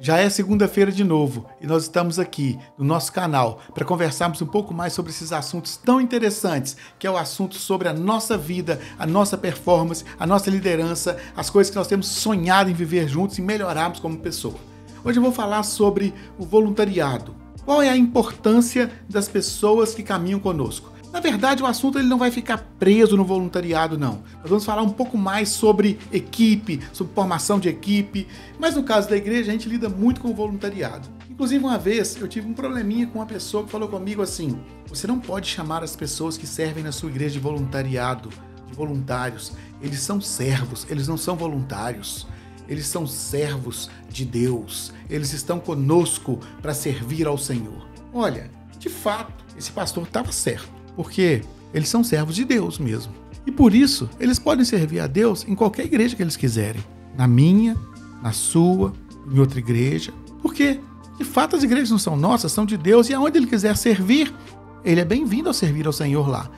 Já é segunda-feira de novo e nós estamos aqui no nosso canal para conversarmos um pouco mais sobre esses assuntos tão interessantes, que é o assunto sobre a nossa vida, a nossa performance, a nossa liderança, as coisas que nós temos sonhado em viver juntos e melhorarmos como pessoa. Hoje eu vou falar sobre o voluntariado. Qual é a importância das pessoas que caminham conosco? Na verdade, o assunto ele não vai ficar preso no voluntariado, não. Nós vamos falar um pouco mais sobre equipe, sobre formação de equipe, mas no caso da igreja a gente lida muito com o voluntariado. Inclusive, uma vez eu tive um probleminha com uma pessoa que falou comigo assim: você não pode chamar as pessoas que servem na sua igreja de voluntariado, de voluntários. Eles são servos, eles não são voluntários. Eles são servos de Deus. Eles estão conosco para servir ao Senhor. Olha, de fato, esse pastor estava certo, porque eles são servos de Deus mesmo. E por isso, eles podem servir a Deus em qualquer igreja que eles quiserem. Na minha, na sua, em outra igreja. Porque, de fato, as igrejas não são nossas, são de Deus. E aonde ele quiser servir, ele é bem-vindo a servir ao Senhor lá.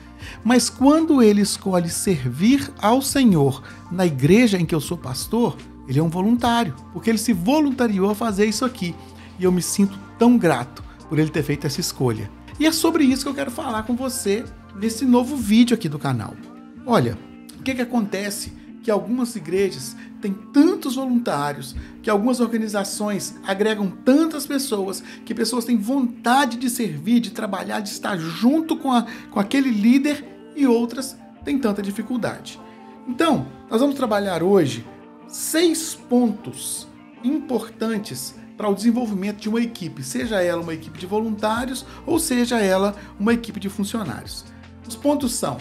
Mas quando ele escolhe servir ao Senhor na igreja em que eu sou pastor, ele é um voluntário, porque ele se voluntariou a fazer isso aqui. E eu me sinto tão grato por ele ter feito essa escolha. E é sobre isso que eu quero falar com você nesse novo vídeo aqui do canal. Olha, o que acontece? Que algumas igrejas têm tantos voluntários, que algumas organizações agregam tantas pessoas, que pessoas têm vontade de servir, de trabalhar, de estar junto com aquele líder, e outras têm tanta dificuldade. Então, nós vamos trabalhar hoje 6 pontos importantes para o desenvolvimento de uma equipe, seja ela uma equipe de voluntários ou seja ela uma equipe de funcionários. Os pontos são: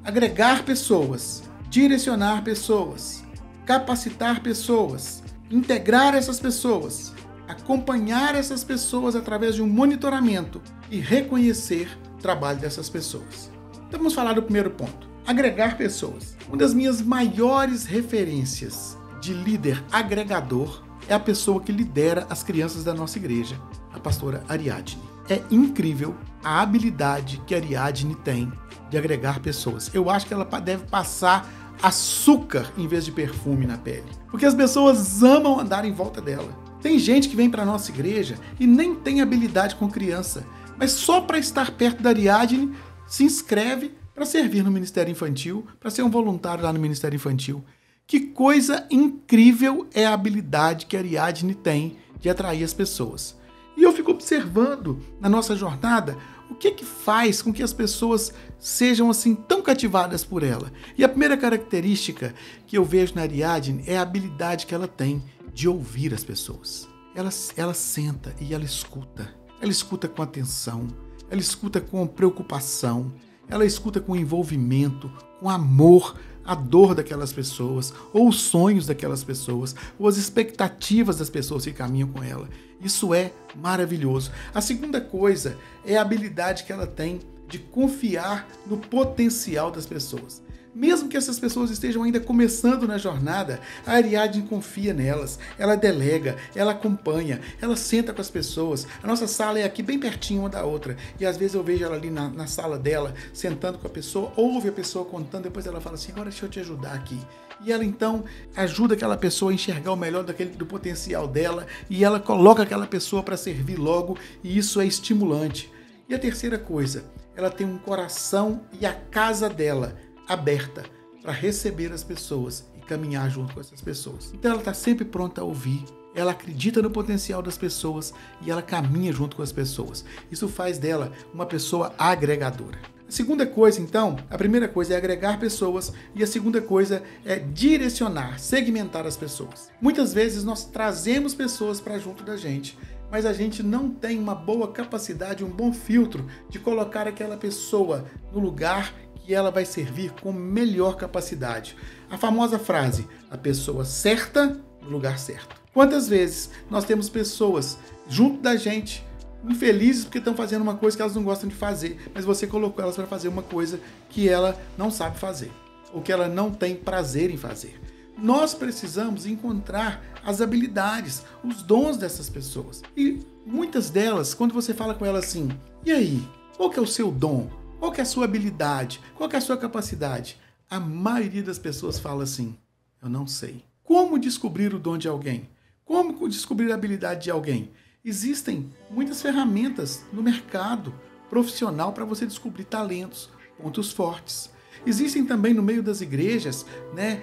agregar pessoas, direcionar pessoas, capacitar pessoas, integrar essas pessoas, acompanhar essas pessoas através de um monitoramento e reconhecer o trabalho dessas pessoas. Então vamos falar do primeiro ponto: agregar pessoas. Uma das minhas maiores referências de líder agregador é a pessoa que lidera as crianças da nossa igreja, a pastora Ariadne. É incrível a habilidade que a Ariadne tem de agregar pessoas. Eu acho que ela deve passar açúcar em vez de perfume na pele, porque as pessoas amam andar em volta dela. Tem gente que vem para a nossa igreja e nem tem habilidade com criança, mas só para estar perto da Ariadne se inscreve para servir no Ministério Infantil, para ser um voluntário lá no Ministério Infantil. Que coisa incrível é a habilidade que a Ariadne tem de atrair as pessoas. E eu fico observando na nossa jornada o que faz com que as pessoas sejam assim tão cativadas por ela. E a primeira característica que eu vejo na Ariadne é a habilidade que ela tem de ouvir as pessoas. Ela senta e ela escuta. Ela escuta com atenção, ela escuta com preocupação, ela escuta com envolvimento, com amor, a dor daquelas pessoas, ou os sonhos daquelas pessoas, ou as expectativas das pessoas que caminham com ela. Isso é maravilhoso. A segunda coisa é a habilidade que ela tem de confiar no potencial das pessoas. Mesmo que essas pessoas estejam ainda começando na jornada, a Ariadne confia nelas, ela delega, ela acompanha, ela senta com as pessoas. A nossa sala é aqui bem pertinho uma da outra, e às vezes eu vejo ela ali na sala dela, sentando com a pessoa, ouve a pessoa contando, depois ela fala assim: agora deixa eu te ajudar aqui. E ela então ajuda aquela pessoa a enxergar o melhor do potencial dela, e ela coloca aquela pessoa para servir logo, e isso é estimulante. E a terceira coisa, ela tem um coração e a casa dela aberta para receber as pessoas e caminhar junto com essas pessoas. Então ela está sempre pronta a ouvir, ela acredita no potencial das pessoas e ela caminha junto com as pessoas. Isso faz dela uma pessoa agregadora. A segunda coisa, então, a primeira coisa é agregar pessoas e a segunda coisa é direcionar, segmentar as pessoas. Muitas vezes nós trazemos pessoas para junto da gente, mas a gente não tem uma boa capacidade, um bom filtro de colocar aquela pessoa no lugar que ela vai servir com melhor capacidade. A famosa frase: a pessoa certa no lugar certo. Quantas vezes nós temos pessoas junto da gente infelizes porque estão fazendo uma coisa que elas não gostam de fazer, mas você colocou elas para fazer uma coisa que ela não sabe fazer, ou que ela não tem prazer em fazer. Nós precisamos encontrar as habilidades, os dons dessas pessoas. E muitas delas, quando você fala com elas assim: e aí, qual que é o seu dom? Qual que é a sua habilidade? Qual que é a sua capacidade? A maioria das pessoas fala assim: eu não sei. Como descobrir o dom de alguém? Como descobrir a habilidade de alguém? Existem muitas ferramentas no mercado profissional para você descobrir talentos, pontos fortes. Existem também no meio das igrejas, né?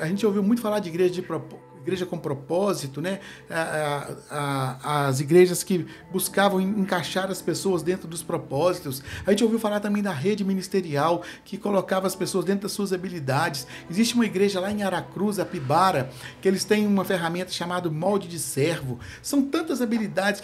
A gente ouviu muito falar de igreja com propósito, né? As igrejas que buscavam encaixar as pessoas dentro dos propósitos. A gente ouviu falar também da rede ministerial, que colocava as pessoas dentro das suas habilidades. Existe uma igreja lá em Aracruz, Apibara, que eles têm uma ferramenta chamada molde de servo. São tantas habilidades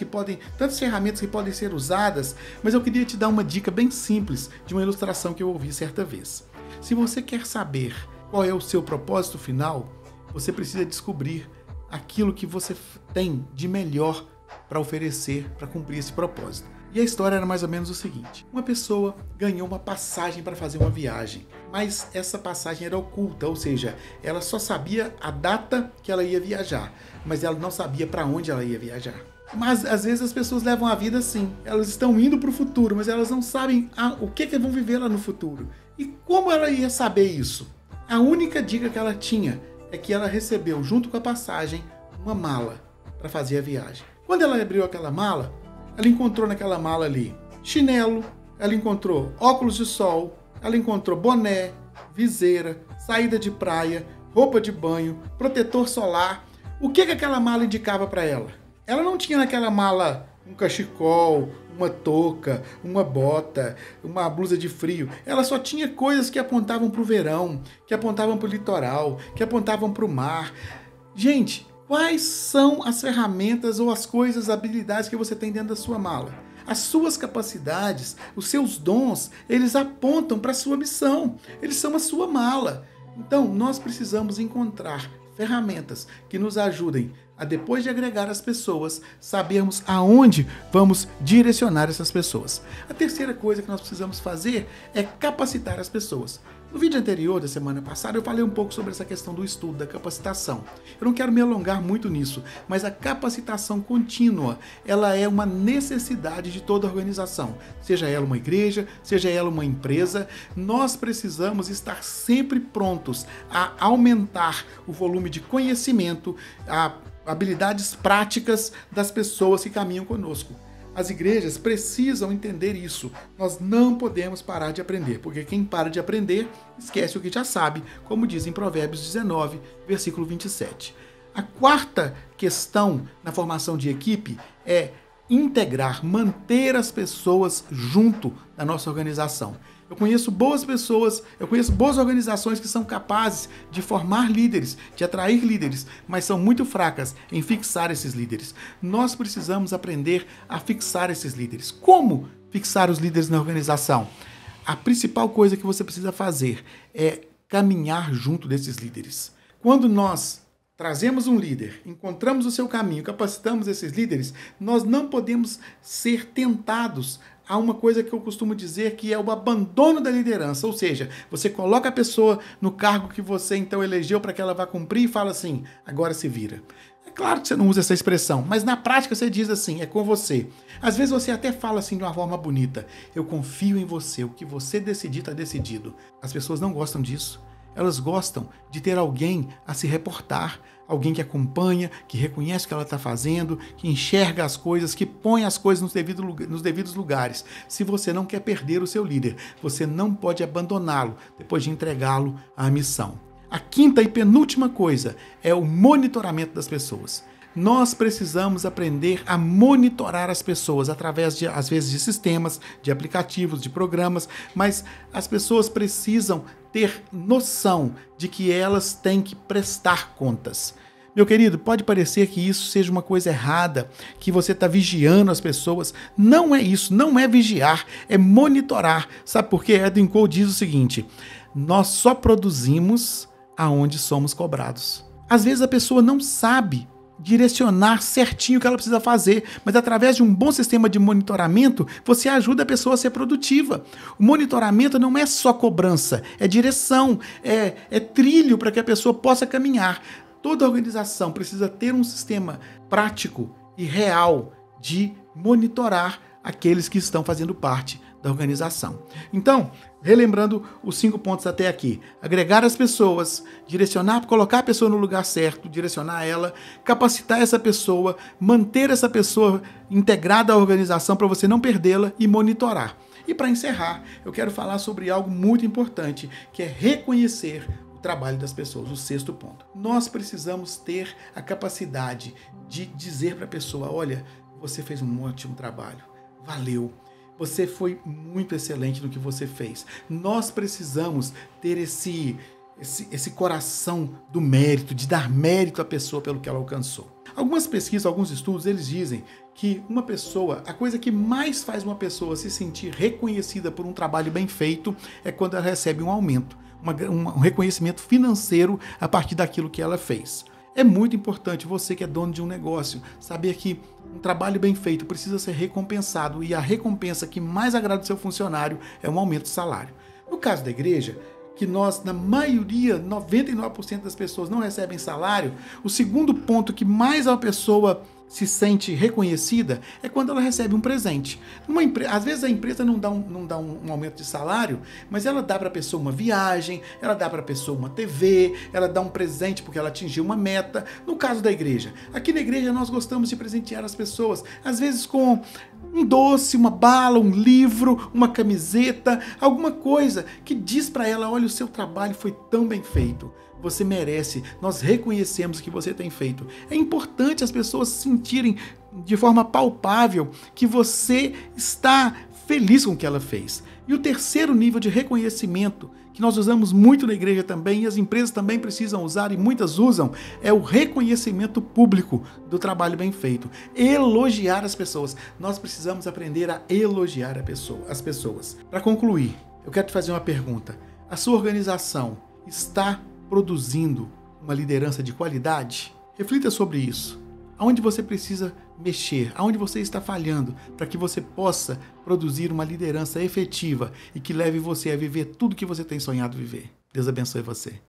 tantas ferramentas que podem ser usadas, mas eu queria te dar uma dica bem simples de uma ilustração que eu ouvi certa vez. Se você quer saber qual é o seu propósito final, você precisa descobrir aquilo que você tem de melhor para oferecer, para cumprir esse propósito. E a história era mais ou menos o seguinte: uma pessoa ganhou uma passagem para fazer uma viagem, mas essa passagem era oculta, ou seja, ela só sabia a data que ela ia viajar, mas ela não sabia para onde ela ia viajar. Mas às vezes as pessoas levam a vida assim, elas estão indo para o futuro, mas elas não sabem o que vão viver lá no futuro. E como ela ia saber isso? A única dica que ela tinha é que ela recebeu, junto com a passagem, uma mala para fazer a viagem. Quando ela abriu aquela mala, ela encontrou naquela mala ali chinelo, ela encontrou óculos de sol, ela encontrou boné, viseira, saída de praia, roupa de banho, protetor solar. O que aquela mala indicava para ela? Ela não tinha naquela mala um cachecol, uma touca, uma bota, uma blusa de frio. Ela só tinha coisas que apontavam para o verão, que apontavam para o litoral, que apontavam para o mar. Gente, quais são as ferramentas ou as coisas, habilidades que você tem dentro da sua mala? As suas capacidades, os seus dons, eles apontam para a sua missão. Eles são a sua mala. Então, nós precisamos encontrar ferramentas que nos ajudem a, depois de agregar as pessoas, sabermos aonde vamos direcionar essas pessoas. A terceira coisa que nós precisamos fazer é capacitar as pessoas. No vídeo anterior da semana passada eu falei um pouco sobre essa questão do estudo, da capacitação. Eu não quero me alongar muito nisso, mas a capacitação contínua, ela é uma necessidade de toda organização. Seja ela uma igreja, seja ela uma empresa, nós precisamos estar sempre prontos a aumentar o volume de conhecimento, habilidades práticas das pessoas que caminham conosco. As igrejas precisam entender isso. Nós não podemos parar de aprender, porque quem para de aprender, esquece o que já sabe, como diz em Provérbios 19, versículo 27. A quarta questão na formação de equipe é integrar, manter as pessoas junto da nossa organização. Eu conheço boas pessoas, eu conheço boas organizações que são capazes de formar líderes, de atrair líderes, mas são muito fracas em fixar esses líderes. Nós precisamos aprender a fixar esses líderes. Como fixar os líderes na organização? A principal coisa que você precisa fazer é caminhar junto desses líderes. Quando nós trazemos um líder, encontramos o seu caminho, capacitamos esses líderes, nós não podemos ser tentados a uma coisa que eu costumo dizer que é o abandono da liderança, ou seja, você coloca a pessoa no cargo que você então elegeu para que ela vá cumprir e fala assim, agora se vira. É claro que você não usa essa expressão, mas na prática você diz assim, é com você. Às vezes você até fala assim de uma forma bonita, eu confio em você, o que você decidir está decidido. As pessoas não gostam disso. Elas gostam de ter alguém a se reportar, alguém que acompanha, que reconhece o que ela está fazendo, que enxerga as coisas, que põe as coisas nos devidos lugares. Se você não quer perder o seu líder, você não pode abandoná-lo depois de entregá-lo à missão. A quinta e penúltima coisa é o monitoramento das pessoas. Nós precisamos aprender a monitorar as pessoas através, às vezes, de sistemas, de aplicativos, de programas, mas as pessoas precisam ter noção de que elas têm que prestar contas. Meu querido, pode parecer que isso seja uma coisa errada, que você está vigiando as pessoas. Não é isso, não é vigiar, é monitorar. Sabe por quê? Edwin Cole diz o seguinte, nós só produzimos aonde somos cobrados. Às vezes a pessoa não sabe direcionar certinho o que ela precisa fazer, mas através de um bom sistema de monitoramento, você ajuda a pessoa a ser produtiva. O monitoramento não é só cobrança, é direção, é trilho para que a pessoa possa caminhar. Toda organização precisa ter um sistema prático e real de monitorar aqueles que estão fazendo parte da organização. Então, relembrando os 5 pontos até aqui: agregar as pessoas, direcionar, colocar a pessoa no lugar certo, direcionar ela, capacitar essa pessoa, manter essa pessoa integrada à organização para você não perdê-la e monitorar. E para encerrar, eu quero falar sobre algo muito importante, que é reconhecer o trabalho das pessoas, o 6º ponto. Nós precisamos ter a capacidade de dizer para a pessoa: olha, você fez um ótimo trabalho, valeu, você foi muito excelente no que você fez. Nós precisamos ter esse coração do mérito, de dar mérito à pessoa pelo que ela alcançou. Algumas pesquisas, alguns estudos, eles dizem que uma pessoa, a coisa que mais faz uma pessoa se sentir reconhecida por um trabalho bem feito é quando ela recebe um aumento, um reconhecimento financeiro a partir daquilo que ela fez. É muito importante, você que é dono de um negócio, saber que um trabalho bem feito precisa ser recompensado, e a recompensa que mais agrada o seu funcionário é um aumento de salário. No caso da igreja, que nós, na maioria, 99% das pessoas não recebem salário, o segundo ponto que mais a pessoa se sente reconhecida é quando ela recebe um presente. Às vezes a empresa não dá um aumento de salário, mas ela dá para a pessoa uma viagem, ela dá para a pessoa uma TV, ela dá um presente porque ela atingiu uma meta. No caso da igreja, aqui na igreja nós gostamos de presentear as pessoas, às vezes com um doce, uma bala, um livro, uma camiseta, alguma coisa que diz para ela: olha, o seu trabalho foi tão bem feito, você merece, nós reconhecemos o que você tem feito. É importante as pessoas sentirem de forma palpável que você está feliz com o que ela fez. E o 3º nível de reconhecimento, que nós usamos muito na igreja também, e as empresas também precisam usar, e muitas usam, é o reconhecimento público do trabalho bem feito. Elogiar as pessoas. Nós precisamos aprender a elogiar as pessoas. Para concluir, eu quero te fazer uma pergunta. A sua organização está produzindo uma liderança de qualidade? Reflita sobre isso. Aonde você precisa mexer, aonde você está falhando, para que você possa produzir uma liderança efetiva e que leve você a viver tudo que você tem sonhado viver. Deus abençoe você.